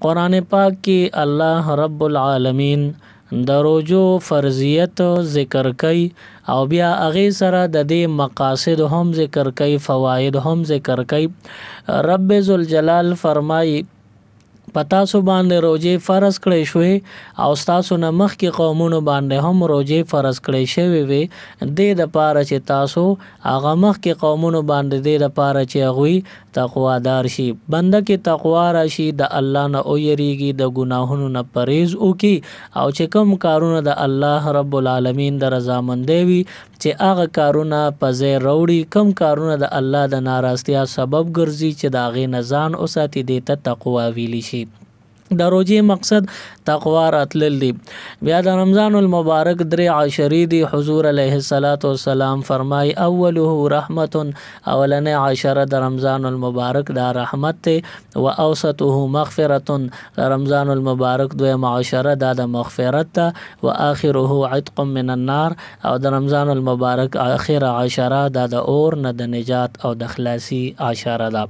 قرآن پاک کې الله رب العالمین د روزو فرضیت ذکر کوي او بیا هغه سره د دې مقاصد هم ذکر کوي، فواید هم ذکر کوي. رب ذوالجلال فرمایي پتا سو باندې روزه فرض کړی شوې او تاسو نه مخکې قومونو باندې هم روزه فرض کړی شوی وي، د پاره چې تاسو هغه مخکې قومونو باندې د پاره چې هغوی تقوا دار شي. بنده کې تقوا راشي، د الله نه او یریږي، د ګناهونو نه پرهیز وکي او چې کوم کارونه د الله رب العالمین د رضامندۍ وي چې هغه کارونه په ځای راوړي، کوم کارونه د الله د ناراضتیا سبب ګرځي چې د هغې نه ځان وساتي، دې ته تقوا ویلی شي. د روزې مقصد تقوا راتلل دی. بیا د رمضان المبارک 3 عشرې دی. حضور علیه السلام فرمای اوله رحمت، اولنې عشره د رمضان المبارک دا رحمت ته، و اوسطه مغفرت، د رمضان المبارک 2 عشره دا د مغفرت ته، و آخره عتق من النار، او د رمضان المبارک اخر عشره دا د اور نه د نجات او د خلاصي عشره ده.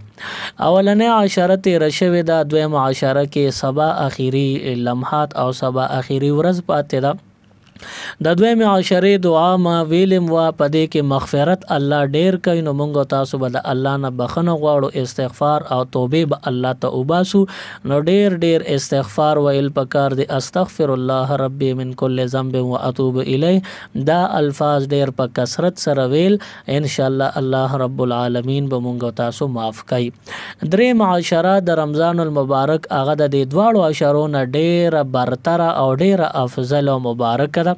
اولنې عشره تیر شوې ده، 2 عشره کې سبا اخیری لمحات او سبا اخیری ورځ پاتې ده. د 2 عشرې دعا ما ویلم وا پدې کې مغفرت الله ډیر کوي، نو مونږ تاسو به د الله نه بخنه غواړو، استغفار او توبه به الله ته وباسو. نو ډیر استغفار ویل پکار دی. استغفر الله ربي من كل ذنب واتوب الیه، دا الفاظ ډیر په کثرت سره ویل، ان شاء الله الله رب العالمین به مونږ تاسو معاف کوي. 3 عشره د رمضان المبارک هغه د دې دواړو عشرو نه ډیر برتر او ډیر افضل او مبارک ده.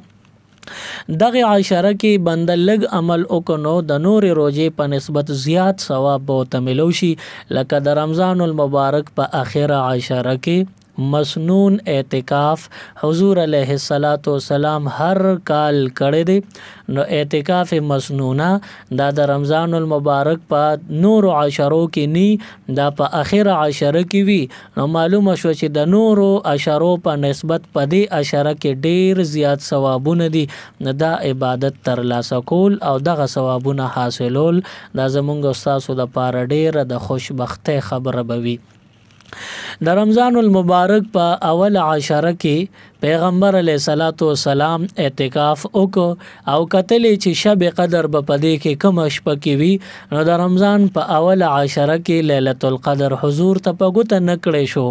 دغه عشره کې بنده لږ عمل وکړو د نور روزې په نسبت زیات ثواب به ته ملو شي، لکه د رمضان المبارک په اخره عشره کې مسنون اعتکاف حضور علیه السلام هر کال کړی دی. نو اعتکاف مسنونه دا د رمضان المبارک په نور عشرو کې نی، دا په اخر عشره کې وی. نو معلومه شو چې د نور عشرو په نسبت په دې عشره کې ډیر زیات ثوابونه دي. نو دا عبادت ترلاسه کول او دغه ثوابونه حاصلول دا زمونږ استادو د پاره ډیر د خوشبختی خبره بوي. د رمضان المبارک په اول عشره کې پیغمبر علیه السلام اعتکاف وکړ او کتلې چې شب قدر به پدې کې کوم شپه کې وي. نو د رمضان په اول عشره کې لیلۃ القدر حضور ته په ګوته نکړې شو.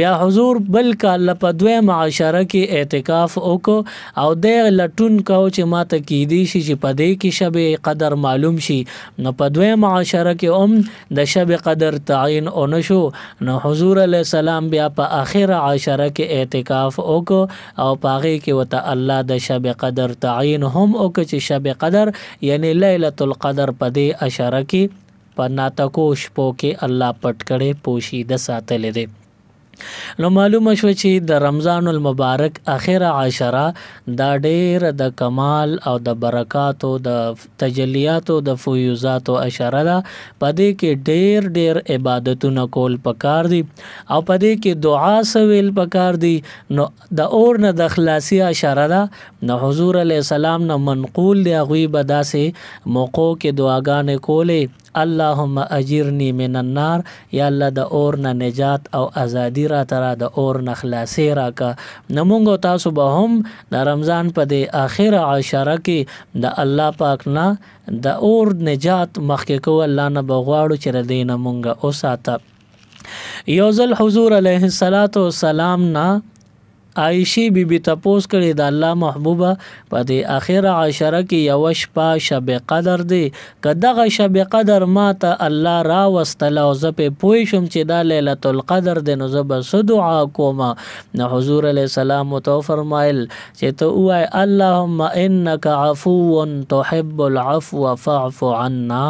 بیا حضور بل کال په 2 عشره کې اعتکاف وکړ او د لټون کو چې ماته کې دي شي چې پدې کې شب قدر معلوم شي. نو په 2 عشره کې د شب قدر تعین اونشو. نو حضور علیه السلام بیا په اخر عشره کې اعتکاف وکړ او پاغه کې وته الله د شب قدر تعین هم او چې شب قدر یعنی لیلۃ القدر په دې عشره کې په ناتکو شپو کې الله پټ کړي پوشیده ساتل دي. نو معلومه شو چې د رمضان المبارک اخره عشره دا ډیر د کمال او د برکاتو د تجلیاتو د فیوزاتو عشره ده. پدې کې ډیر عبادتونه کول پکار دي او پدې کې دعا سویل پکار دي. نو د اور نه د خلاصي عشره ده. نو حضور علیه السلام نه منقول دی غوی بداسه موقو کې دعاګانې کولې، اللهم اجرنی من النار، یا الله د اور نه نجات او ازادي را ترا د اور نه خلاصي راکا. نمونږ تاسو به هم د رمضان په د اخر عشره کې د الله پاک نه د اور نجات مخکې کو الله نه بغواړو چې ردی نه مونږه او ساته. یوزل حضور علیه السلام نه عائشی بی بی تپوس کړي د الله محبوبه په د اخر عشره کې یو شپه شب قدر دی، کداغه شب قدر ما ته الله را واستل او زه په پوي شم چې دا لیلۃ القدر دی، نو زه به دعا کوم. نو حضور علیه السلام تو فرمایل چې ته وای اللهم انک عفو تحب العفو فاعف عنا.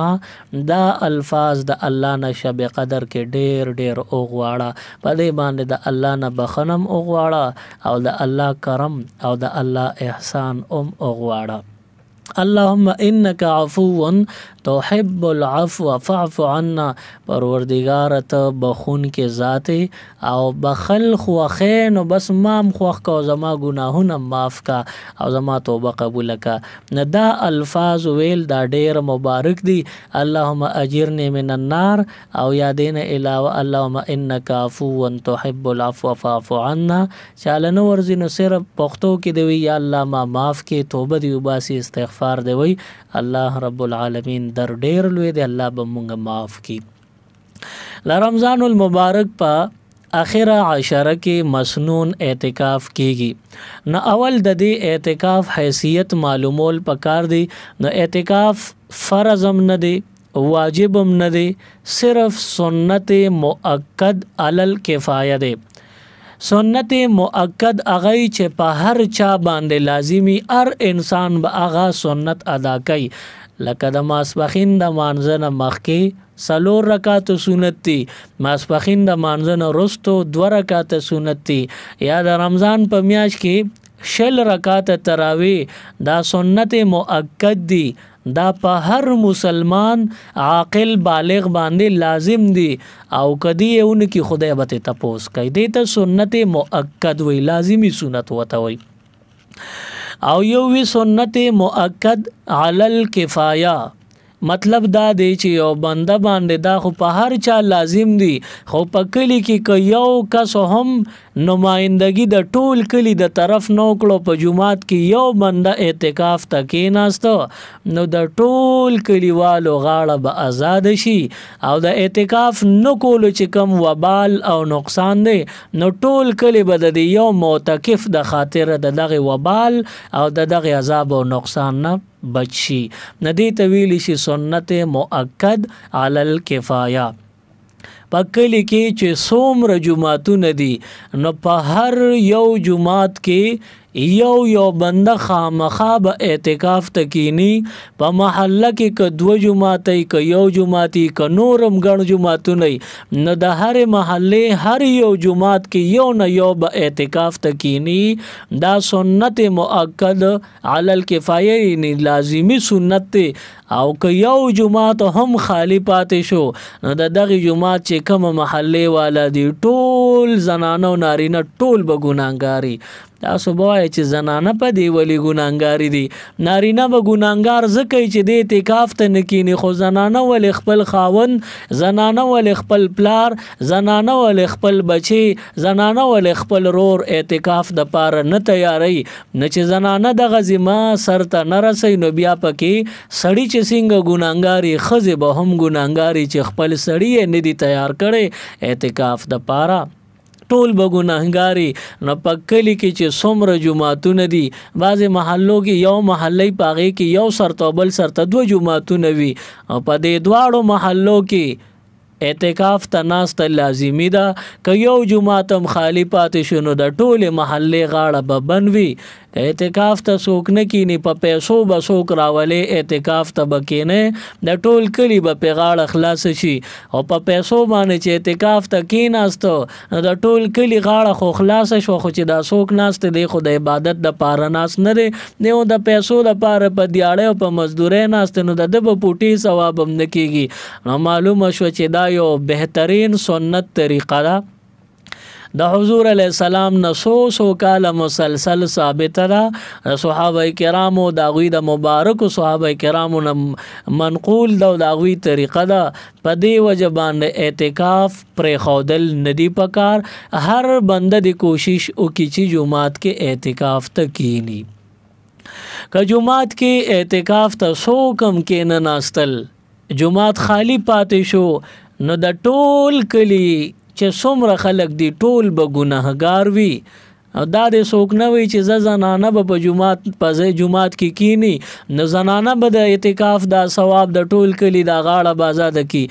دا الفاظ د الله نه شب قدر کې ډیر اوغواړه، په دې باندې د الله نه بخنم اوغواړه او د الله کرم او د الله احسان اوغواړه. اللهم انك عفو تحب العفو فاعف عنا. پروردگار ته بخون کې ذات او بخل خوخین او بس مام خوخ کا زما گناهونه معاف کا او زما توبه قبول کا. نه دا الفاظ ویل دا ډیر مبارک دي. اللهم اجرني من النار او یادین علاوه اللهم انك عفو تحب العفو فاعف عنا. چاله نو ورزي نو صرف پښتو کې دی یا الله ما معاف کې توبه دی وباسي استغفار دی وی. الله رب العالمین در ډیر لوی دی. الله به مونږ معاف کی. رمضان المبارک په اخره عشره کې مسنون اعتکاف کیږي. نو اول د دې اعتکاف حیثیت معلومول پکار دی. نو اعتکاف فرض هم نه دی واجب هم نه دی صرف سنت مؤکد علل کفایه دی. سنت مؤکد اغی چې په هر چا باندې لازمی هر انسان به اغا سنت ادا کوي. لکه د ماسپخین د مانځنه مخکې 4 رکعات سنت دي. ماسپخین د مانځنه رستو 2 رکعات سنت دي. یا د رمضان په میاشت کې 6 رکعات تراویح دا سنت مؤکد دي. دا په هر مسلمان عاقل بالغ باندې لازم دي او کدی اون کی خدای به تپوس کوي. دې ته سنت مؤکد وی لازمی سنت وته وی. او یو وی سنت مؤکد علل کفایه مطلب دا دی چې یو بنده باندې دا خو په هر چا لازم دی خو په کلی کې یو کس هم نمائندگی د ټول کلی د طرف نو کړو په جمعات کې یو بنده اعتکاف تکې ناست نو د ټول کلیوالو غاړه به آزاد شي او د اعتکاف نو کولو چې کم وبال او نقصان دی نو ټول کلی به د یو معتکف د خاطر د دغه وبال او د دغه عذاب او نقصان نه بچي. ندی طویل شي سنت مؤکد علل کفایه. پکلی کې چې څومره جمعاتونه دي نو په هر یو جمعات کې یو بنده خامخا به اعتکاف تکینی په محله کې که 2 جمعاتی که یو جمعاتی که نورم ګڼ جمعاتونه نو د هر محله هر یو جمعات کې یو نه یو به اعتکاف تکینی. دا سنت مؤکد علی الکفایه نه لازمی سنت دی او که یو جمعات هم خالی پاتې شو نو د دغه جمعات چې کوم محله والا دی ټول زنانه او نارینه ټول به ګناهګاری. تاسو وایي چې زنانه په دی ولی ګناهګاری دي نارینه به ګناهګار زکه چې د اعتکاف ته نکینی خو زنانه ول خپل خاون زنانه ول خپل پلار زنانه ول خپل بچي زنانه ول خپل رور اعتکاف د پاره نه تیاری نه چې زنانه د غزما سر ته نه رسي نو بیا پکې سړی چې څنګه ګناهګاری خزه به هم ګناهګاری چې خپل سړی نه دی تیار کړي اعتکاف د پاره ټول به ګناهګاری. نو پکلی کې چې څومره جمعاتونه دي بعضې محلو کې یو محلې پاغې کې یو سرته بل سرته 2 جمعاتونه وي او په دې دواړو محلو کې اعتکاف ته ناست لازمی ده. که یو جمعاتم خالی پاتې شنو د ټول محلې غاړه به بنوي. اعتکاف ته څوک نه کینی په پیسو به څوک راولې اعتکاف ته به کینې د ټول کلی به په غاړه خلاص شي او په پیسو باندې چې اعتکاف ته کیناستو د ټول کلی غاړه خو خلاص شو خو چې دا څوک ناست دی خو د عبادت د پاره ناست نه دی نو د پیسو د پاره په دیاړې او په مزدورۍ ناست نو د به پوټي ثواب هم نه کیږي. نو معلومه شو چې دا یو بهترین سنت طریقه ده د حضور علیہ السلام نسو کال مسلسل ثابت ده. صحابه کرامو دا غوی د مبارک صحابه کرامو منقول دا غوی طریقه ده. په دې وجه باندې اعتکاف پر خودل ندی پکار هر بنده دی کوشش وکړي چې جمعات کې اعتکاف تکینی. که جمعات کې اعتکاف ته سو کم کې نه ناستل جمعات خالی پاتې شو نو د ټول کلی چې څومره خلک دی ټول به ګناهګار وي. او دا د څوک نه وي چې زنانه به په جمعات کې کینی نو زنانه به د اعتکاف دا ثواب د ټول کلی دا غاړه بازاده کی.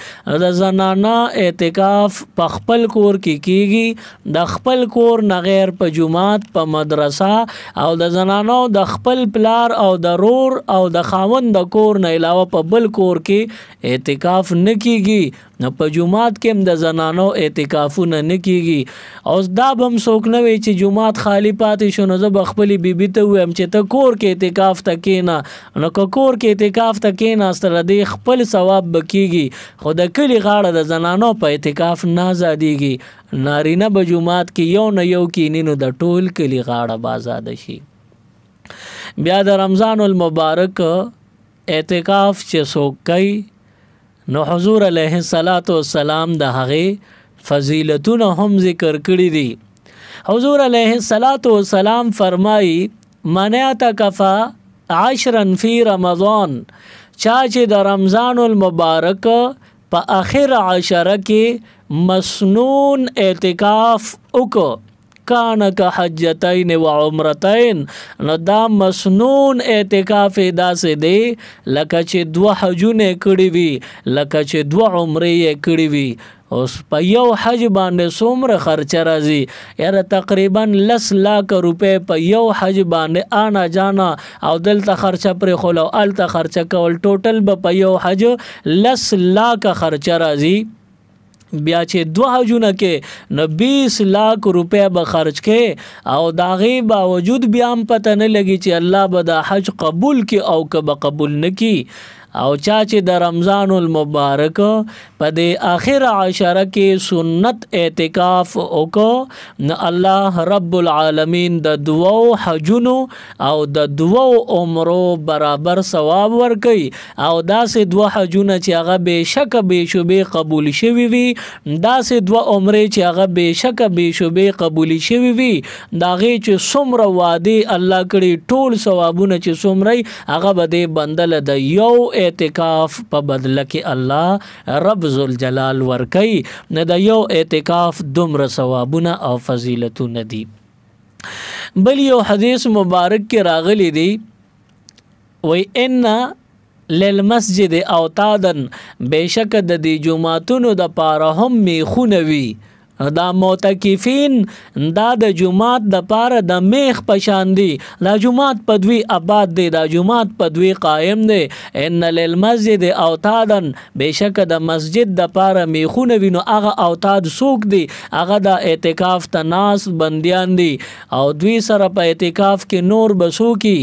د زنانه اعتکاف په خپل کور کې کیږي د خپل کور نه غیر په جمعات په مدرسه او د زنانو د خپل پلار او د رور او د خاوند د کور نه علاوه په بل کور کې اعتکاف نه کیږي. نو په جمعات کې هم د زنانو اعتکافونه نه کیږي. او دا به هم څوک نه وي چې جمعات خالی پاتې شو نو زه به خپلې بیبي ته ووایم چې ته کور کې اعتکاف ته کېنه. نو که کور کې اعتکاف ته کېناستله دې خپل ثواب به کیږي، خو د کلي غاړه د زنانو په اعتکاف نه ازادېږي. نارینه به جمعات کې یو نه یو کیني نو د ټول کلي غاړه به ازاده شي. بیا د رمضان المبارک اعتکاف چې څوک کوي نو حضور علیه السلام د هغې فضیلتونه هم ذکر کړي دي. حضور علیه السلام فرمایي من اعتکف 10 فی رمضان، چا چې د رمضان المبارک په آخر 10 کې مسنون اعتکاف وکړو کان که حجتین و عمرتین، نو دا مسنون اعتکاف داسې دی لکه چې 2 حجونه کړي وي، لکه چې 2 عمرې کړي وي. اوس په یو حج باندې څومره خرچه راځي؟ یاره تقریبا 10 لک روپۍ په یو حج باندې آنا جانا او دلته خرچه پرې خول او الته خرچه کول، ټوټل به په یو حج 10 لک خرچه راځي. بیا چې 2 حجونه کې نو 20 لک روپۍ به خرچ کې او د هغې باوجود بیا هم پته نه لګي چې الله به دا حج قبول کړي او که به قبول نه کړي. او چا چې د رمضان المبارک په د آخر 10 کې سنت اعتکاف وکړو نو الله رب العالمین د 2 حجونو او د 2 عمرو برابر ثواب ورکوي. او داسې 2 حجونه چې هغه بېشکه بېشبې قبول شوي وي، داسې 2 عمرې چې هغه بېشکه بېشبې قبول شوي وي، د هغې چې څومره وعدې الله کړي ټول ثوابونه چې څومره هغه به دې بنده له د یو اعتکاف په بدله کې الله رب ذوالجلال ورکوي. نه د یو اعتکاف دومره ثوابونه او فضیلتونه دي. بل یو حدیث مبارک کې راغلی دی وی ان للمسجد اوتادن، بېشکه د دې جماعتونو د پاره هم میخونه وي. دا معتکفین دا د جماعت د پاره د میخ پشان دی، دا جماعت په دوی آباد دی، دا جماعت په دوی قائم دی. ان للمسجد اوتادن، بېشکه د مسجد د پاره میخونه وي. نو هغه اوتاد څوک دی؟ هغه د اعتکاف ته ناس بندیان دي او دوی سره په اعتکاف کې نور بسوکی.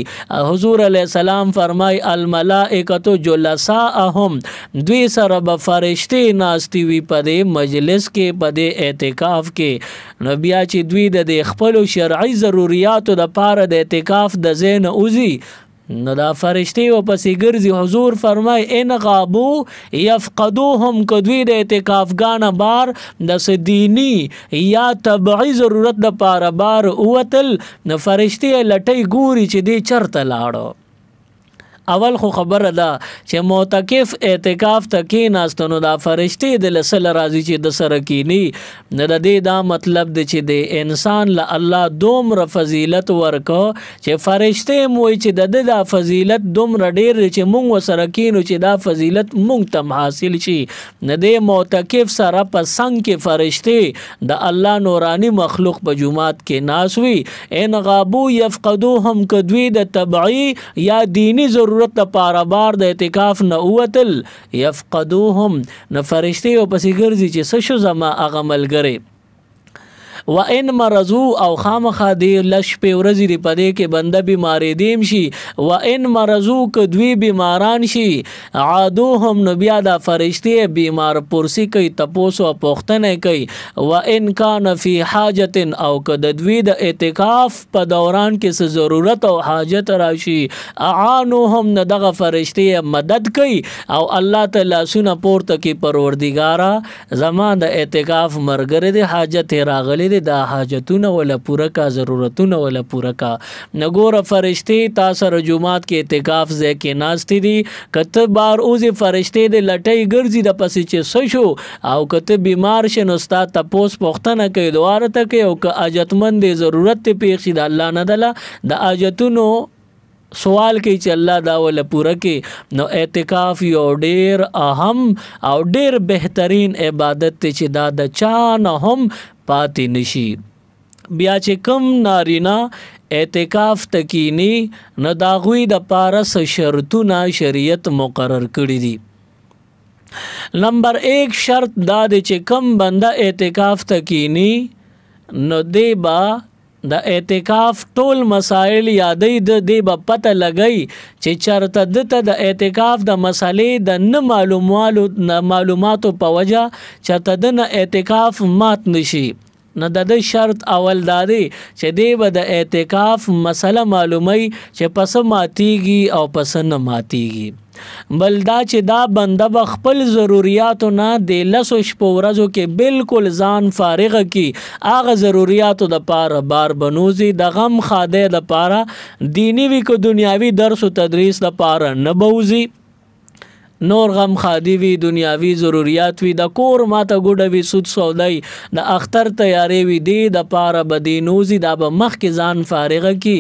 حضور علیه السلام فرمای الملائکة جلساءهم، دوی سره به فرشتې ناستی وي په دې مجلس کې، په دې اعتکاف کې. نو بیا چې دوی د خپلو شرعي ضروریاتو د پاره د اعتکاف د ځای نه وځي نو دا فرشتې ورپسې ګرځي. حضور فرمای ان غابو یفقدوهم، که دوی د اعتکافګانه بار د څه دیني یا طبعي ضرورت د پاره بار ووتل نو فرشتې لټۍ ګوري چې دی چرته لاړو. اول خو خبره ده چې معتکف اعتکاف ته کېناست نو دا فرشتې د لسل راځي چې د سره کېني. نو د دې دا مطلب دی چې د انسان له الله دومره فضیلت ورکو چې فرشتې هم وایي چې د دا فضیلت دومره ډېر دی چې مونږ ورسره کېنو چې دا فضیلت مونږ ته حاصل شي. نو د معتکف سره په څنګ کې فرشتې د الله نورانی مخلوق په جماعت کې ناس وي. ان غابو یفقدوهم، که دوی د طبعي یا دینی ضرورت د پاره بار د اعتکاف نه ووتل یفقدوهم، نو فرشتې ورپسې ګرځي چې څه شو زما هغه ملګری. و ان مرضو، او خامخا دی لش په ورځې دی پدې کې بنده بیماری دیم شي. و ان مرضو، که دوی بیماران شي عادوهم، نو بیا دا فرشتې بیمار پرسی کوي، تپوس او پوښتنه کوي. و ان کان فی حاجت، او که د دوی د اعتکاف په دوران کې څه ضرورت او حاجت راشي اعانوهم، نو دغه فرشتې مدد کوي او الله تعالی سونه پورته کې پروردګارا زما د اعتکاف مرګره دی حاجت راغلی دا حاجتونه ولا پوره کا، ضرورتونه ولا پوره کا. نګوره فرشتې تا سره جمعات کې اعتکاف ځای کې ناستې دي، کته بار اوځي فرشتې د لټۍ ګرځي د پسې چې څه شو، او کته بیمار شې نو ستا تپوس پوښتنه کوي، دعا راته کوي، او که حاجتمند دی ضرورت ته پېښ شي د الله نه دله د حاجتونو سوال کوي چې الله دا ول پوره کې. نو اعتکاف یو ډیر اهم او ډیر بهترین عبادت ته چې دا د چا نه هم پاتې نشي. بیا چې کم نارینا اعتکاف تکینی نو دا غوی د پاره څه شرطونه شریعت مقرر کړی دي. نمبر 1 شرط دا دی چې کم بنده اعتکاف تکینی نو دی با د اعتکاف ټول مسائل یادې د دی با پته لګی چې چرته دته د اعتکاف د مسالې د نه معلوماتو په وجه چرته د اعتکاف مات نشي. نه د شرط اول دادی چې دی به د اعتکاف مسله معلومي چې پس ماتیږي او پس نه ماتیږي. بل دا چې دا بنده به خپل ضرورتو نه د لسو شپو ورځو کې بالکل ځان فارغ کی هغه ضرورتو د پاره بار بنوزي د غم خاده د پاره دینی وی کو دنیاوی درس او تدریس د پاره نه بوزي نور غم خادي وی دنیاوی ضرورت وی د کور ماته ګډه وی سود سودای د اختر تیاری وی دی د پاره بدینوزی د به مخ کې ځان فارغ کی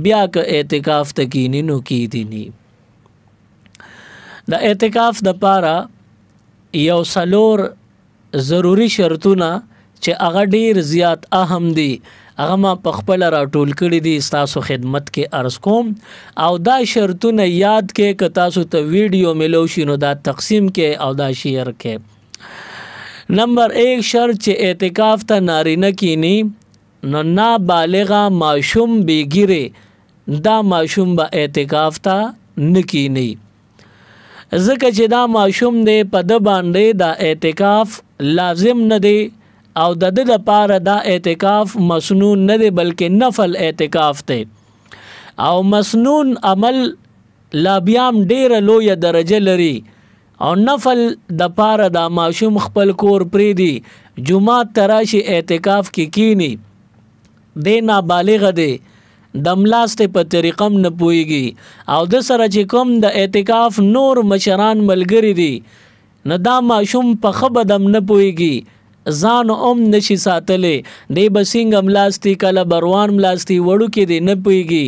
بیا ک اعتکاف تکینی نو کی دینی. د اعتکاف د پاره یو سلور ضروری شرطونه چې هغه ډیر زیات اهم دي هغه ما په خپل راټول کړی دي تاسو خدمت کې عرض کوم او دا شرطونه یاد کې ک تاسو ته ویډیو ملو شینو دا تقسیم کې او دا شیر کې. نمبر 1 شرط چې اعتکاف ته نارینه کینی نو نابالغه ماشوم بیګیره دا ماشوم به اعتکاف ته نکینی ځکه چې دا ماشوم دی په د باندې دا اعتکاف لازم نه دی او د د لپاره دا اعتکاف مسنون نه دی بلکې نفل اعتکاف دی او مسنون عمل لا بیام ډیر لوی درجه لري او نفل د پاره دا ماشوم خپل کور پری دی جمعه تراشی اعتکاف کې کینی دی نابالغ دی دملاسته په طریقم نه پويږي او د سره چې کوم د اعتکاف نور مشران ملګری دي نه دا ماشوم په خبدم نه پويږي ځان نشي ساتلې دی بسنګ ملاستی کله بروان ملاستی وړو کې دی نه پويږي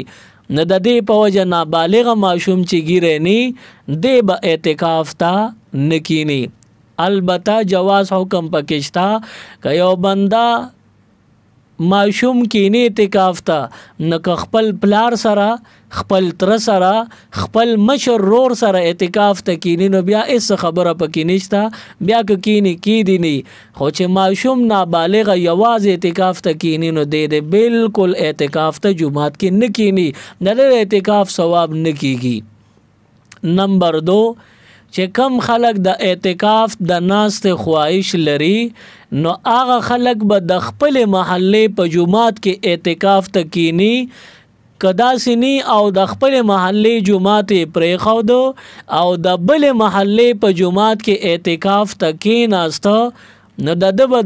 نه د دې په وجه نابالغ ماشوم چې ګیره ني دی به اعتکاف تا نکینی. البته جواز حکم پکشتا که یو بندا ماشوم کینی اعتکاف تا نک خپل پلار سره خپل تر سره خپل مشر رور سره اعتکاف ته کینی نو بیا اس خبره پکې نشتا بیا ک کینی کی دی نی خو چې ماشوم نابالغ یواز اعتکاف ته کینی نو دې بالکل اعتکاف ته جمعات کې نه کینی نه اعتکاف ثواب نه کیږي. نمبر 2 چې کم خلق د اعتکاف د ناست خواهش لري نو هغه خلق به د خپل محله په جمعات کې اعتکاف تکینی کدا سنی او د خپل محله جمعات پرې خو دو او د بل محله په جمعات کې اعتکاف تکیناسته نو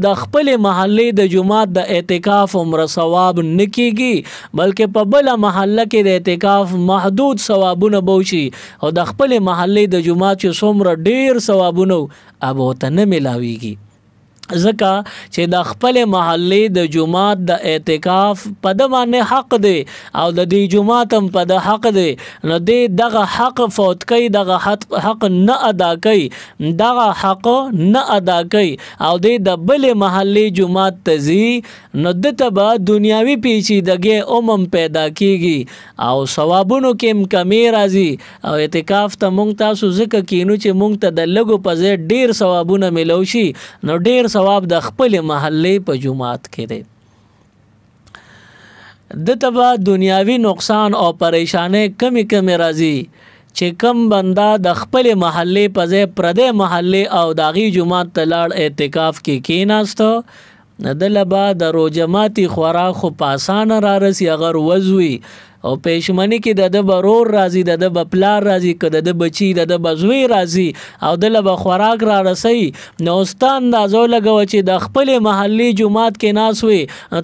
د خپل محله د جمعات د اعتکاف عمر ثواب نکیږي بلکې په بل محله کې د اعتکاف محدود ثوابونه بوشي او د خپل محله د جمعات چې څومره ډیر ثوابونه ابو ته نه ملاويږي ځکه چې د خپل محله د جمعات د اعتکاف په د باندې حق دی او د دې جمعات هم په د حق دی نو دغه حق فوت کوي دغه حق نه ادا کوي دغه حق نه ادا کوي او د بل محله جمعات تزي نو د تبا دنیاوی پیچیدګي پیدا کیږي او ثوابونو کې کمی راځي او اعتکاف ته مونږ تاسو ځکه کینو چې مونږ ته د لګو په ځای ډیر ثوابونه ملوشي نو ډیر ثواب د خپل محله په جمعات کې دی. د تبا دنیاوی نقصان او پریشانه کمی راځي چې کم بندا د خپل محله په ځای پردې محله او داغي جمعات تلاړ اعتکاف کې کیناستو ندلبا د روجماتي خوراک خو پاسان را رسی اگر وزوي او پېشمنی کې د برور راځي د بپلار راځي کده د بچی د بزوی راځي او د لب خوراک را رسي نو استان د ازو لګو چې د خپل محلي جمعات کې ناس وي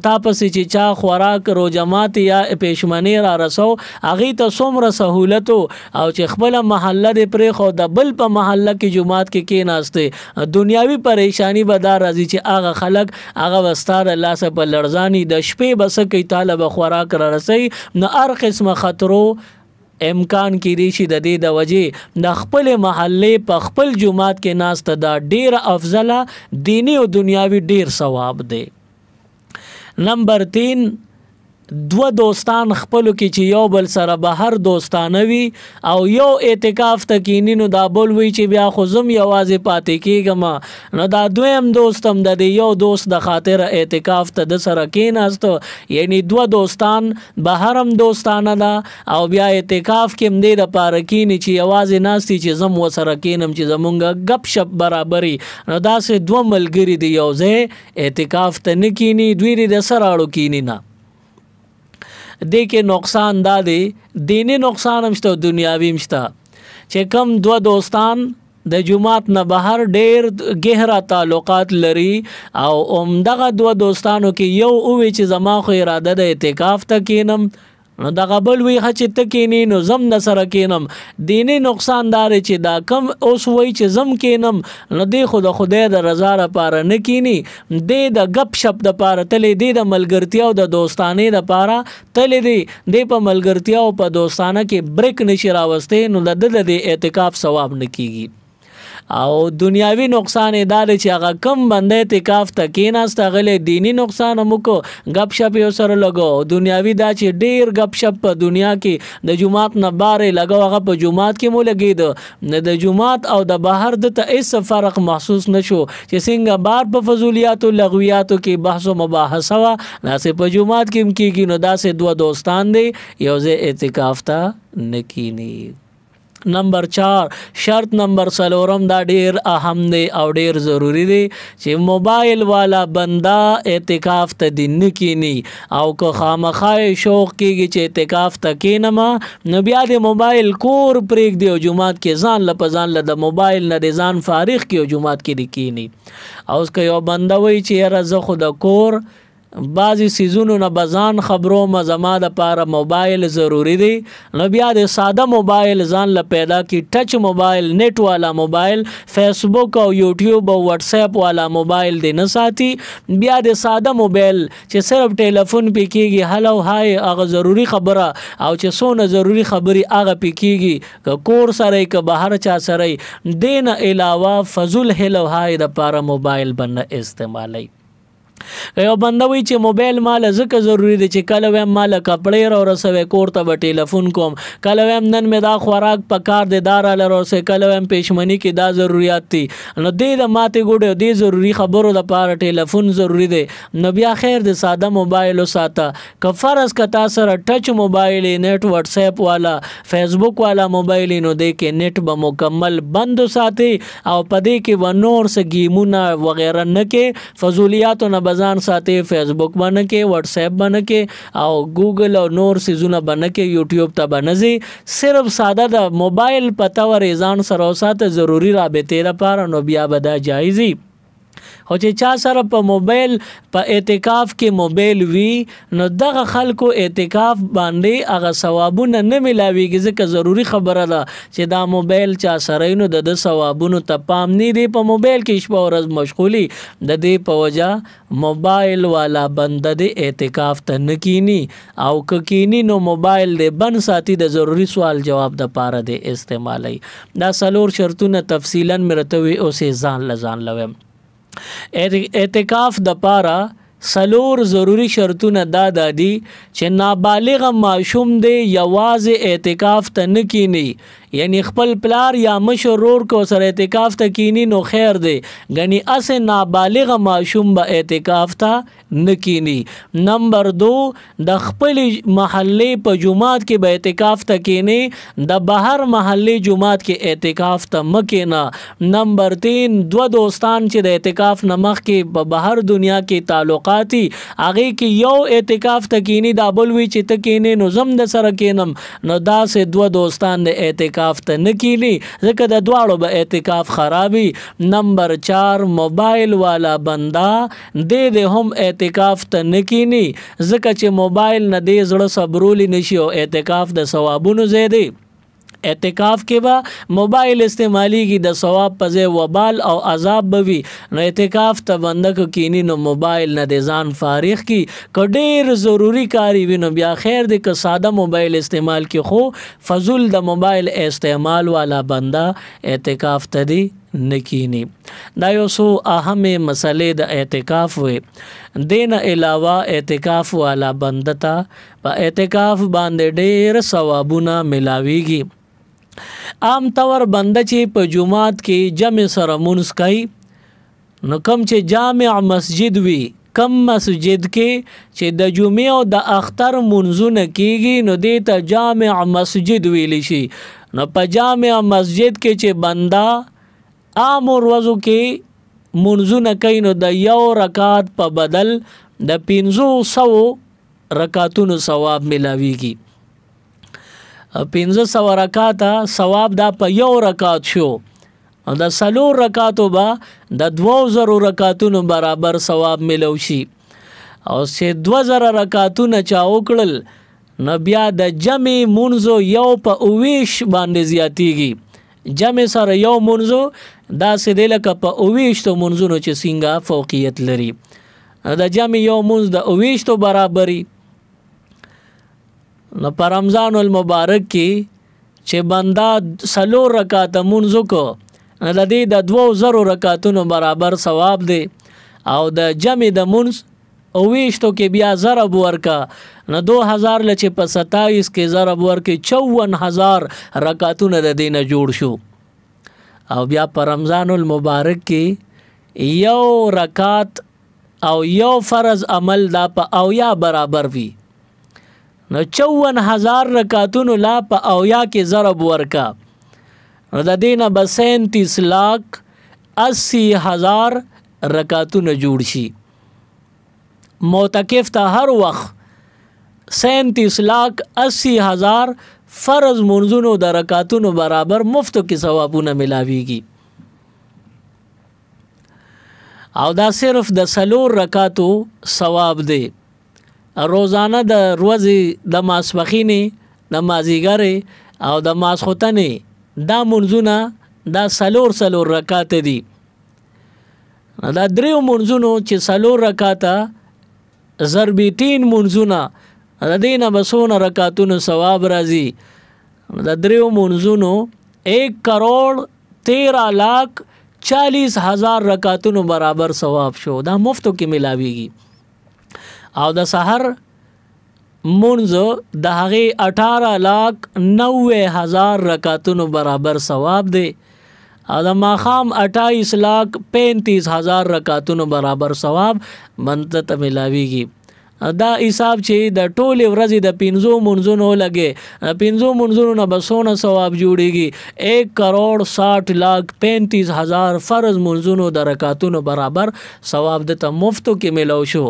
تاسو چې چا خوراک رو جماعت یا پېشمنی را رسو اغه ته څومره سہولت او چې خپل محله د پرې خو د بل په محله کې جمعات کې ناشته دنیاوی پریشانی بدار راځي چې هغه خلک هغه وستار الله سره په لړزانی د شپې بس کې طالب خوراک را رسي نو هر قسم خطرو امکان کې دي چې د دې د وجې د خپل محله په خپل جمعات کې ناست دا ډیر افضله دینی او دنیاوی ډیر ثواب دی. نمبر 3 دو دوستان خپلو کې چې یو بل سره بهر دوستانه وي او یو اعتکاف ته کینی نو دا بل وی چې بیا خو زم یوازې پاتې کېږم نو دا دویم دوست هم د یو دوست د خاطر اعتکاف ته د سره کېناست یعنی دو دوستان بهر هم دوستانه ده او بیا اعتکاف کې هم دې دپاره کینی چې یوازې ناستي چې زم ورسره کینم چې زمونږ ګپ شپ برابري نو داسې دوه ملګري دی یو ځای اعتکاف ته نه کینی دوی د سره اړو کینی نه دې کې نقصان دا دی دینی نقصان هم شته دنیاوي هم شته چې کم دو دوستان د جماعت نه بهر ډیر گهرا تعلقات لري او دغه دو دوستانو کې یو اووي چې زما خو اراده د اعتکاف ته کینم نو دغه بل وی چې ته کینی نو زم د سره کینم دینی نقصان دار چې دا کم اوس وی چې زم کینم نو دی خو د خدای د رضا لپاره نه کینی دی د غپ شپ د لپاره تلې دی د ملګرتیا او د دوستانه د لپاره تلې دی په ملګرتیا او په دوستانه کې بریک نشي راوستي نو د اعتکاف ثواب نه کیږي او دنیاوی نقصان دا چې هغه کم بنده اعتکاف ته کېناست غلې دینی نقصان هم کو غپ شپ یو سره لګو دنیاوی دا چې ډیر غپ شپ په دنیا کې د جماعت نه بارې لګو هغه په جماعت کې مو لګید نه د جماعت او د بهر د ته هیڅ فرق محسوس نشو چې څنګه بار په فضولیات او لغویاتو کې بحث او مباحثه وا ناسه په جماعت کې هم کېږي نو داسې دوه دوستان دي یو ځای اعتکاف ته نکینی نمبر 4 شرط نمبر 4 دا ډیر اهم دی او ډیر ضروری دی چې موبایل والا بندا اعتکاف ته دین کینی او که خامخای شوق کیږي چې اعتکاف ته کینما نو بیا د موبایل کور پریک دی او جمعات کې ځان لپزان ل د موبایل نه ځان فارغ کی او جمعات کې کینی او اس که یو بندا وای چې رزه خود کور بعضی سیزونو نه بزان خبرو مزما د پاره موبایل ضروری دی نو بیا د ساده موبایل ځان ل پیدا کی ټچ موبایل نیټ والا موبایل فیسبوک او یوټیوب او واتس اپ والا موبایل دی نه ساتي بیا د ساده موبایل چې صرف ټلیفون پې کېږي هلو هاي هغه ضروری خبره او چې څونه ضروری خبري هغه پې کېږي که کور سره که بهر چا سره دین علاوه فضل هلو هاي د پاره موبایل باندې استعمالي یو بندوي چې موبایل مال زکه ضروری دی چې کله ویم مال کپړې را ورسوي کور ته به ټلیفون کوم کله ویم نن مې دا خوراک پکار دی دار لر ورسوي کله ویم پېشمنی کې دا ضرورت دي نو دې د ماته ګوډه دې ضروری خبرو د پاره ټلیفون ضروری دی نو بیا خیر د ساده موبایل وساته که فرض کتا سره ټچ موبایل نیټ واتس اپ والا فیسبوک والا موبایل نو دې کې نیټ به مکمل بند ساتي او پدې کې و نور س گیمونه وغیرہ نه کې فضولیات نه بزان ساتي فیسبوک باندې کې واتس اپ باندې کې او ګوګل او نور سيزونه باندې کې یوټیوب ته باندې صرف ساده د موبایل پتا ور ځان سره ساته ضروری رابطه لپاره نو بیا بدا جایزي او چې چا سره په موبایل په اعتکاف کې موبایل وی نو دغه خلکو اعتکاف باندې هغه ثوابونه نه ملاويږي ځکه ضروری خبره ده چې دا موبایل چا سره نو د ثوابونو ته پام نه دی په موبایل کې شپه ورځ مشغولي د دې په وجه موبایل والا بنده د اعتکاف ته نکینی او کینی نو موبایل د بن ساتي د ضروری سوال جواب د پاره د استعمالي دا سلور شرطونه تفصیلا مرتوي او سه ځان لوم اعتکاف د پاره سلور ضروری شرطونه دا دي چې نابالغ معشوم دی یوازې اعتکاف ته نکینی یعنی خپل پلار یا مشرور کو سره اعتکاف ته کینی نو خیر دی غنی اس نابالغ معشوم به اعتکاف ته نکینی نمبر 2 د خپل محله په جمعات کې به اعتکاف ته کینی د بهر محله جمعات کې اعتکاف ته مکینا نمبر 3 دو دوستان چې د اعتکاف نمخ کې په بهر دنیا کې تعلقاتي هغه کې یو اعتکاف ته کینی دا بل وی چې ته کینی نو زم د سره کینم نو دا سه دو دوستان د اعتکاف ته نکینی ځکه د دواړو به اعتکاف خرابي نمبر 4 موبایل والا بندا د هم اعتکاف ته نکینی ځکه چې موبایل نه د زړه صبرولي نشي او اعتکاف د ثوابونو زیاده اعتکاف کې با موبایل استعمالي کی د ثواب پځه وبال او عذاب بوي نو اعتکاف ته بندک کینی نو موبایل نه د ځان فارغ کی کډیر ضروری کاری وینو بیا خیر د ک ساده موبایل استعمال کی خو فضل د موبایل استعمال والا بندا اعتکاف ته دی نکینی. دا یو سو اهم مسلې د اعتکاف وې. دین علاوه اعتکاف والا بندتا په اعتکاف باندې ډېر ثوابونه ملاویږي. عام طور بنده چې په جمعات کې جمع سره مونږ کوي نو کم چې جامع مسجد وي، کم مسجد کې چې د جمعې او د اختر منځونه کیږي نو دې ته جامع مسجد ویل شي. نو په جامع مسجد کې چې بندا عام ورځو کې منځونه کوي نو د یو رکعت په بدل د 500 رکعاتونو ثواب ملاویږي. 500 رکعات ثواب دا په یو رکعت شو، او د 4 رکعاتو با د 2000 رکعاتونو برابر ثواب ملو شي. او چې 2000 رکعاتونه چا وکړل نو بیا د جمع منځو یو په 20 باندې زیاتیږي. جمع سره یو منځو دا سې لکه په 20 منځونو چې څنګه فوقیت لري، د جمع یو منځ د 20 برابري. نو په رمضان المبارک کې چې بندا 4 رکعات منځو کو د دې د 2000 رکعاتونو برابر ثواب دی. او د جمع د منځ 20 کې بیا ضرب ورکا نو 2000 لچ په 27 کې ضرب ورکې 54000 رکعاتونه د دینه جوړ شو. او بیا په رمضان المبارک کې یو رکعت او یو فرض عمل دا په اویا برابر وي نو 54000 رکعاتونو لا په اویا کې ضرب ورکا نو د دینه به 37,80,000 رکعاتونه جوړ شي. معتکف ته هر وخت 37,80,000 فرض منځونو د رکعاتونو برابر مفت کې ثوابونه ملاویږي. او دا صرف د 4 رکعاتو ثواب دی. روزانه د ورځې د ماسپخینې د مازیګر او د ماسخوتنې دا منځونه دا 4 رکعات دي. دا دریو منځونو چې 4 رکعاته ضربتین منځونه د دینه بسونه رکعاتونو ثواب راځي. د دریو منځونو 1,13,40,000 رکعاتونو برابر ثواب شو، دا مفتو کې ملاویږي. او د سحر منځ د هغه 18,90,000 رکعاتونو برابر ثواب دی. او د ماخام 28,35,000 رکعاتونو برابر ثواب منته ته ملاویږي. دا حساب چې د ټوله ورځې د 5 منځونو لګي 5 منځونو نه بسونه ثواب جوړيږي. 1,60,35,000 فرض منځونو د رکعاتونو برابر ثواب د ته مفتو کې ملو شو.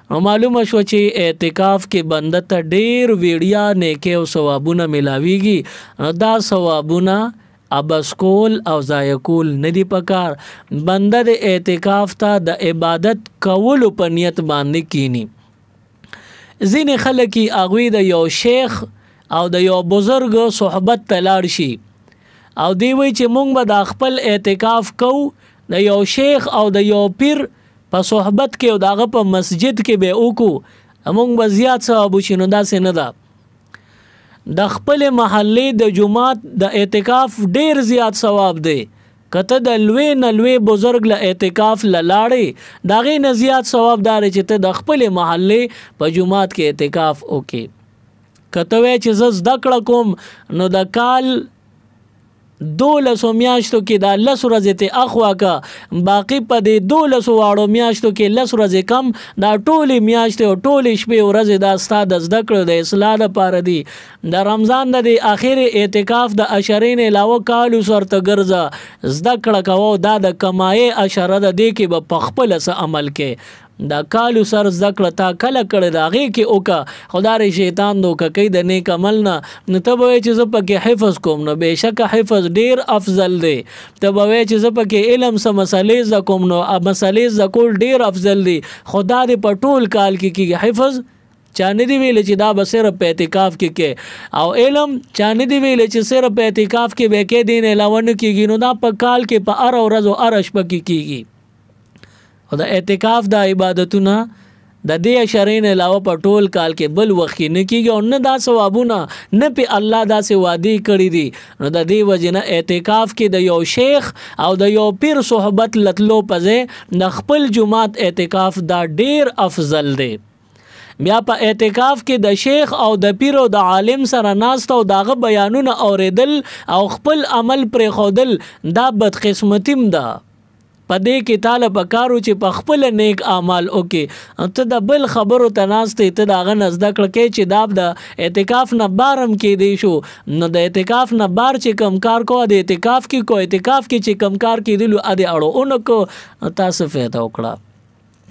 نو معلومه شو چې اعتکاف کې بنده ته ډیر ویډیا نیکه او ثوابونه ملاویږي. دا ثوابونه ابس کول او ضایع کول ندی پکار. بنده د اعتکاف ته د عبادت کولو په نیت باندې کینی. ځینې خلک اغوی د یو شیخ او د یو بزرګ صحبت تلاړ شي او دی وی چې مونږ به د خپل اعتکاف کو د یو شیخ او د یو پیر په صحبت کې او دغه په مسجد کې به وکړو مونږ به زیات ثواب وشینو. داسې نه ده. د خپل محلې د جمعات د اعتکاف ډیر زیات ثواب دی. کته د لوی نه لوی بزرګ له اعتکاف لاړې داغه نه زیات ثواب دار چې ته د خپل محلې په جمعات کې اعتکاف وکې. کته وې چې زړه کړه کوم نو د کال 12 میاشتو کې دا 10 ورځې ته اخوا کا باقی په دې 12 واړو میاشتو کې 10 ورځې کم دا ټولې میاشتې او ټولې شپې ورځې دا ستاد زده کړو د اصلاح لپاره دي. د رمضان د اخر اعتکاف د اشرین علاوه کالو سرته ګرځا زده کړه کوو دا د کمایې اشره د دې کې په خپل سره عمل کې دا کالو سر زکړه تا کله کړه داغه کې اوکا خدای شیطان دوکه کوي د نیک عمل نه نو ته به چې زه پکې حفظ کوم نو بهشکه حفظ ډیر افضل دی. ته به چې زه پکې علم سم مسلې ز کوم نو مسلې ز کول ډیر افضل دی. خدای دې په ټول کال کې حفظ چانه دی ویل چې دا به صرف په اعتکاف کې او علم چانه دی ویل چې صرف په اعتکاف کې به کې دین علاوه نه کیږي نو دا په کال کې په ار ورځ او ارش پکې کیږي. او د اعتکاف د عبادتونه د دې اشرین علاوه په ټول کال کې بل وخت نه کیږي او نه دا ثوابونه نه په الله داسې وعده کړی دي. نو د دې وجنه اعتکاف کې د یو شیخ او د یو پیر صحبت لتلو پځه د خپل جماعت اعتکاف دا ډیر افضل دی. بیا په اعتکاف کې د شیخ او د پیر او د عالم سره ناست او داغه بیانونه اوریدل او خپل عمل پرې خودل دا بدقسمتیم ده. په دې کې تعالی پکارو چې په خپل نیک اعمال وکي ته د بل خبرو تناستې ته داغه نزد کړ کې چې دا د اعتکاف نه بارم کې دی شو. نو د اعتکاف نه بار چې کم کار کو د اعتکاف کې چې کم کار کې دلو ا دې اړو اونکو تاسو فایده وکړه.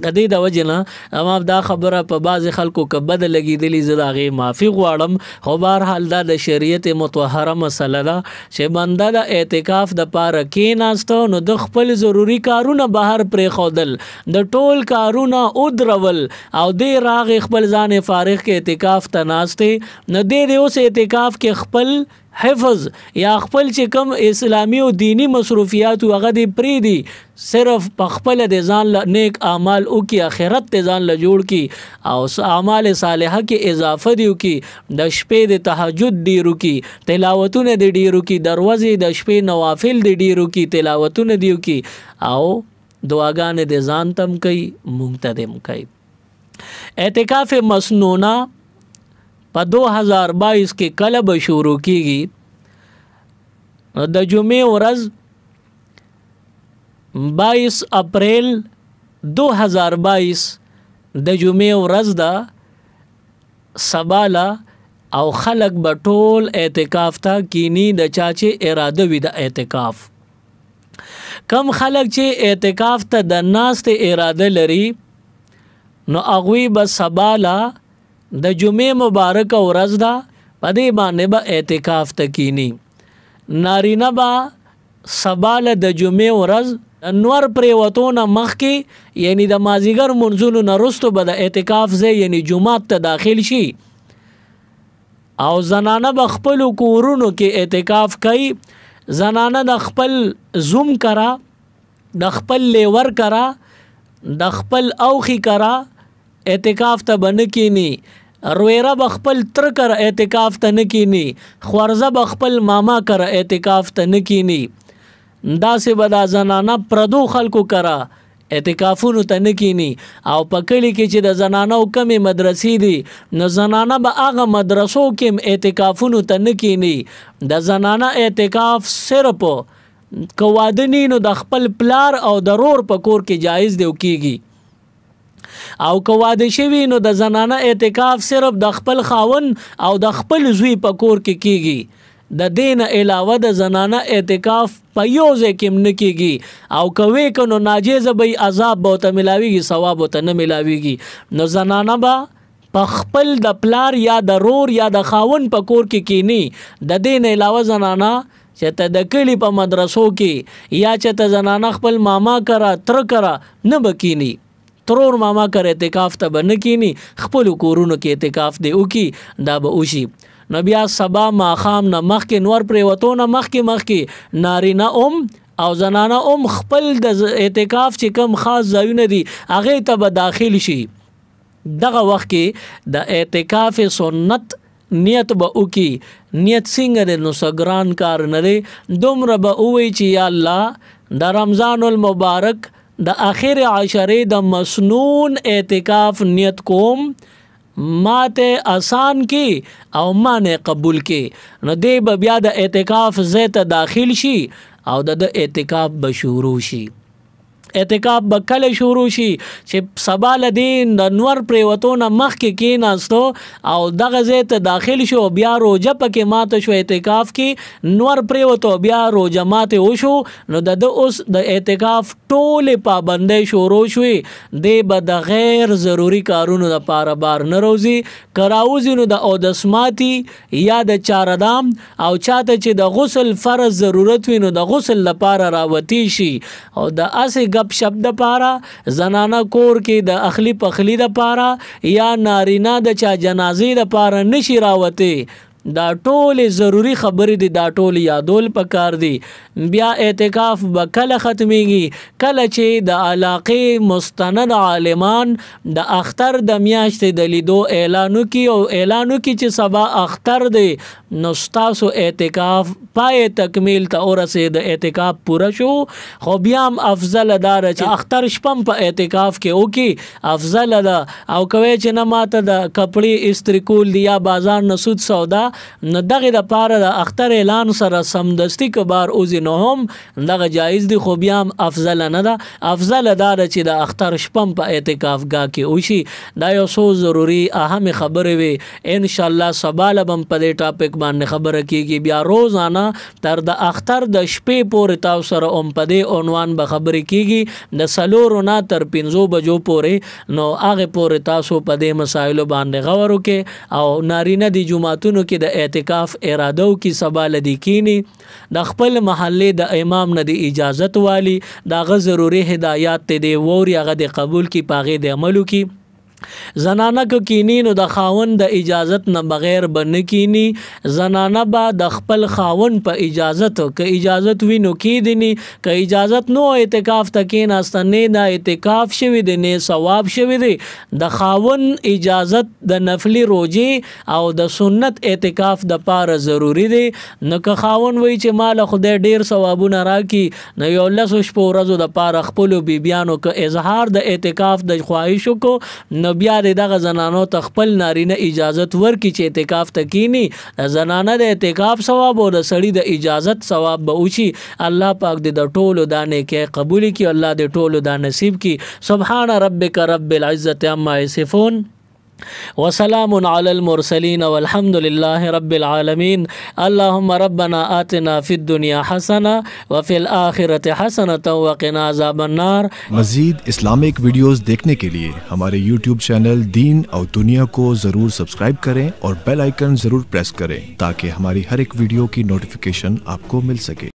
د دې د وجنه اما دا خبره په بعض خلکو کې بد لګیدلی زراغه معافي غواړم. خو بهر حال دا د شریعت مطهره مسله ده چې بنده د اعتکاف د پاره کې ناستو نو د خپل ضروری کارونه بهر پرې خودل د ټول کارونه او درول او د راغ خپل ځان فارغ کې اعتکاف ته ناشته نه دی اوس اعتکاف کې خپل حفظ یا خپل چې کم اسلامی او دینی مصروفیات هغه دی پری دی صرف په خپل د ځان نیک اعمال او کی اخرت ته ځان له جوړ کی او اعمال صالحه کې اضافه دیو کی د شپې د تهجد ډیرو کی تلاوتونه د ډیرو کی دروازې د شپې نوافل د ډیرو کی تلاوتونه دیو کی او دعاګانې د ځان تم کوي منتدم کوي. اعتکاف مسنونه په 2022 کې کله به شروع کیږي د جمعې ورځ 22 اپریل 2022 د جمعې ورځ دا سباله او خلق به ټول اعتکاف ته کینی د چاچه اراده وي د اعتکاف. کم خلق چې اعتکاف ته د ناست اراده لري نو اغوی به سباله د جمعې مبارک ورځ دا پدې باندې به اعتکاف تکینی. نارینه با سباله د جمعې ورځ نور پریوتونه مخ کې یعنی د مازیګر منځونو نرستو به د اعتکاف ځای یعنی جمعات ته داخل شي او زنانه به خپل کورونو کې اعتکاف کوي. زنانه د خپل زوم کرا د خپل لیور کرا د خپل اوخي کرا اعتکاف ته بنکینی. رویرا بخپل تر کر اعتکاف ته نکینی. خورزه بخپل ماما کر اعتکاف ته نکینی. دا سه بدا زنانا پردو خلکو کرا اعتکافونو ته نکینی. او پکلی کې چې د زنانو کمی مدرسې دي نو زنانا به هغه مدرسو کې اعتکافونو ته نکینی. د زنانا اعتکاف صرف کوادنی نو د خپل پلار او ضرور په کور کې جایز دی کیږي او کواده شوی نو د زنانه اعتکاف صرف د خپل خاون او د خپل زوی په کور کې کیږي. د دین علاوه د زنانه اعتکاف په یو ځای کې نه کیږي او کوي کنو ناجیز به عذاب به ته ملاويږي ثواب ته نه ملاويږي. نو زنانه با په خپل د پلار یا د رور یا د خاون په کور کې کینی. د دین علاوه زنانه چې ته د کلی په مدرسو کې یا چې ته زنانه خپل ماما کرا تر کرا نه بکینی. ترور ماما کر اعتکاف ته بنکینی خپل کورونو کې اعتکاف دی او کی دا به اوشي. نو بیا سبا ماخام نه مخ کې نور پریوتونه مخ کې نارینه او زنانه خپل د اعتکاف چې کم خاص ځایونه دي هغه ته به داخل شي. دغه وخت کې د اعتکاف سنت نیت به وکي. نیت څنګه د نوسګران کار نه دی دومره به وی چې یا الله د رمضان المبارک د اخر عشره د مسنون اعتکاف نیت کوم ماته آسان کی او مانه قبول کی. نو دی بیا د اعتکاف زیت داخل شي او د اعتکاف به شروع شي. اعتکاف بکله شروع شي چې سبال دین د نور پریوتونه مخ کې ناستو او دغه زیت داخل شو بیا روزه پکې ماته شو اعتکاف کې نور پریوتو بیا روزه ماته وشو نو د اوس د اعتکاف ټول پابندۍ شروع شوې دی به د غیر ضروری کارونو لپاره بار نه روزي کراوزي نو د اودسماتي یا د چاردام او چاته چې د غسل فرض ضرورت وینو د غسل لپاره راوتی شي او د اسه غب شپ د پاره زنانا کور کې د اخلی پخلی د پاره یا نارینا د چا جنازې د پاره نشي راوته دا ټول ضروری خبرې دي، دا ټول یادول پکار دي. بیا اعتکاف به کله ختمیږي؟ کله چې د علاقې مستند عالمان د اختر د میاشتې د لیدو اعلان وکړي او اعلان وکړي چې سبا اختر دی، نو ستاسو اعتکاف پای تکمیل ته ورسېد، د اعتکاف پوره شو. خو بیا هم افضل دا ده چې اختر شپه په اعتکاف کې وکړي، افضل ده. او کوي چې نه ماته د کپړې استری کول دی یا بازار نه سود سودا، نو دغه د پاره د اختر اعلان سره سمدستي کبار اوزي نه هم دغه جایز دی. خو بیا هم افضل نه ده، افضل دا ده چې د اختر شپه په اعتکاف گاه کې وشي. دا یو څو ضروری اهم خبرې وي. ان شاء الله سبا لبم په دې ټاپک باندې خبره کیږي. بیا روزانه تر د اختر د شپې پورې تاسو سره په دې عنوان به خبرې کیږي، د سلورو نه تر 5 بجو پورې. نو هغه پورې تاسو په دې مسایلو باندې غور وکړئ او نارینه دی جمعتونو کې د اعتکاف اراده وکړي، سبا لدی کینی د خپل محلې د امام نه دی اجازت والی، دا غ ضروري هدایات ته دی ووري هغه د قبول کی پاغه د عملو کی. زنانه که کینی نو د خاون د اجازت نه بغیر بن کینی، زنانه با د خپل خاون په اجازت، که اجازت وینو کی دینی، که اجازت نو اعتکاف تکین استنه د اعتکاف شوی دی نه ثواب شوی دی. د خاون اجازت د نفلی روزي او د سنت اعتکاف د پاره ضروری دی. نو که خاون وای چې مال خدای ډیر ثوابونه راکې، نو یو لس شپو ورځو د پاره خپل بیبيانو که اظهار د اعتکاف د خواهشو کو، نو بیا دغه زنانو ته خپل نارینه اجازت ورکړي چې اعتکاف تکینی. زنانه د اعتکاف ثواب او د سړی د اجازت ثواب به وشي. الله پاک دې د ټولو دانه کې قبول کړي، الله دې ټولو دا نصیب کړي. سبحان ربک رب العزة عما یصفون وسلام على المرسلين والحمد لله رب العالمين. اللهم ربنا آتنا في الدنيا حسنة وفي الآخرة حسنة وقنا عذاب النار. مزید اسلامک ویڈیوز دیکھنے کے لیے ہمارے YouTube چینل دین اور دنیا کو ضرور سبسکرائب کریں اور بیل آئیکن ضرور پریس کریں تاکہ ہماری ہر ایک ویڈیو کی نوٹیفیکیشن آپ کو مل سکے.